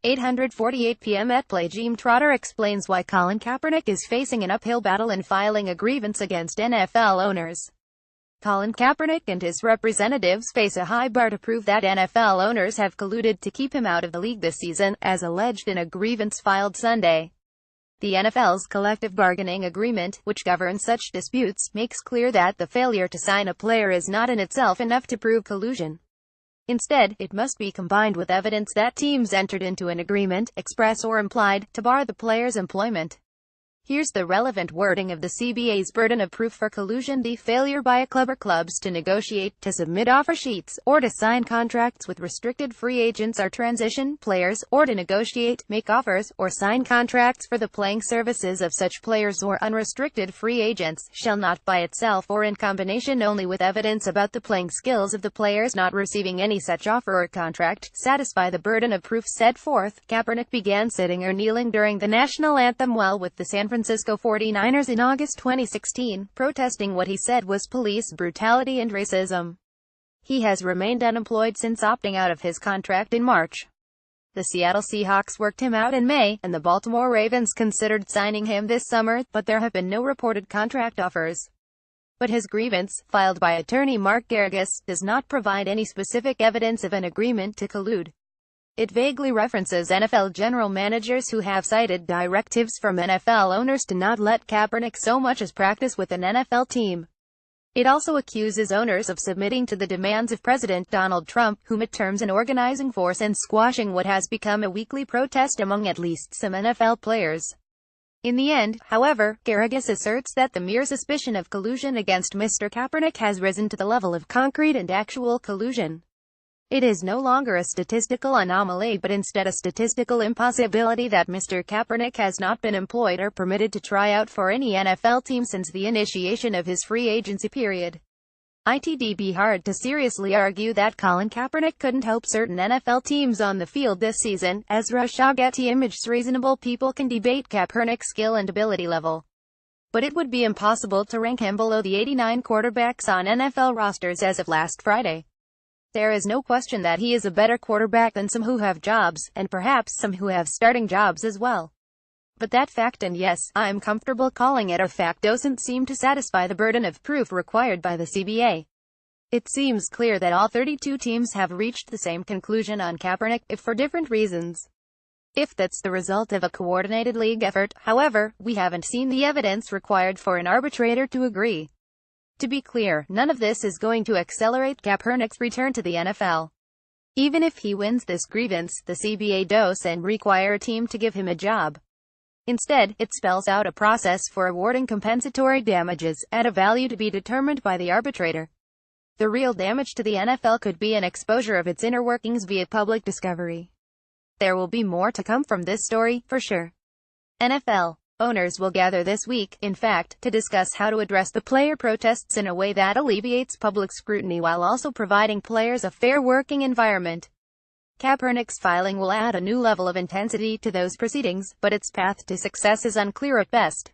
8:48 PM ETplayJim Trotter explains why Colin Kaepernick is facing an uphill battle in filing a grievance against NFL owners. Colin Kaepernick and his representatives face a high bar to prove that NFL owners have colluded to keep him out of the league this season, as alleged in a grievance filed Sunday. The NFL's collective bargaining agreement, which governs such disputes, makes clear that the failure to sign a player is not in itself enough to prove collusion. Instead, it must be combined with evidence that teams entered into an agreement, express or implied, to bar the player's employment. Here's the relevant wording of the CBA's burden of proof for collusion: the failure by a club or clubs to negotiate, to submit offer sheets, or to sign contracts with restricted free agents or transition players, or to negotiate, make offers, or sign contracts for the playing services of such players or unrestricted free agents, shall not by itself or in combination only with evidence about the playing skills of the players not receiving any such offer or contract, satisfy the burden of proof set forth. Kaepernick began sitting or kneeling during the national anthem while with the San Francisco 49ers in August 2016, protesting what he said was police brutality and racism. He has remained unemployed since opting out of his contract in March. The Seattle Seahawks worked him out in May, and the Baltimore Ravens considered signing him this summer, but there have been no reported contract offers. But his grievance, filed by attorney Mark Garrigus, does not provide any specific evidence of an agreement to collude. It vaguely references NFL general managers who have cited directives from NFL owners to not let Kaepernick so much as practice with an NFL team. It also accuses owners of submitting to the demands of President Donald Trump, whom it terms an organizing force and squashing what has become a weekly protest among at least some NFL players. In the end, however, Garrigus asserts that the mere suspicion of collusion against Mr. Kaepernick has risen to the level of concrete and actual collusion. It is no longer a statistical anomaly but instead a statistical impossibility that Mr. Kaepernick has not been employed or permitted to try out for any NFL team since the initiation of his free agency period. It'd be hard to seriously argue that Colin Kaepernick couldn't help certain NFL teams on the field this season. Ezra Shaw Getty Images. Reasonable people can debate Kaepernick's skill and ability level, but it would be impossible to rank him below the 89 quarterbacks on NFL rosters as of last Friday. There is no question that he is a better quarterback than some who have jobs, and perhaps some who have starting jobs as well. But that fact, and yes, I'm comfortable calling it a fact, doesn't seem to satisfy the burden of proof required by the CBA. It seems clear that all 32 teams have reached the same conclusion on Kaepernick, if for different reasons. If that's the result of a coordinated league effort, however, we haven't seen the evidence required for an arbitrator to agree. To be clear, none of this is going to accelerate Kaepernick's return to the NFL. Even if he wins this grievance, the CBA doesn't require a team to give him a job. Instead, it spells out a process for awarding compensatory damages, at a value to be determined by the arbitrator. The real damage to the NFL could be an exposure of its inner workings via public discovery. There will be more to come from this story, for sure. NFL owners will gather this week, in fact, to discuss how to address the player protests in a way that alleviates public scrutiny while also providing players a fair working environment. Kaepernick's filing will add a new level of intensity to those proceedings, but its path to success is unclear at best.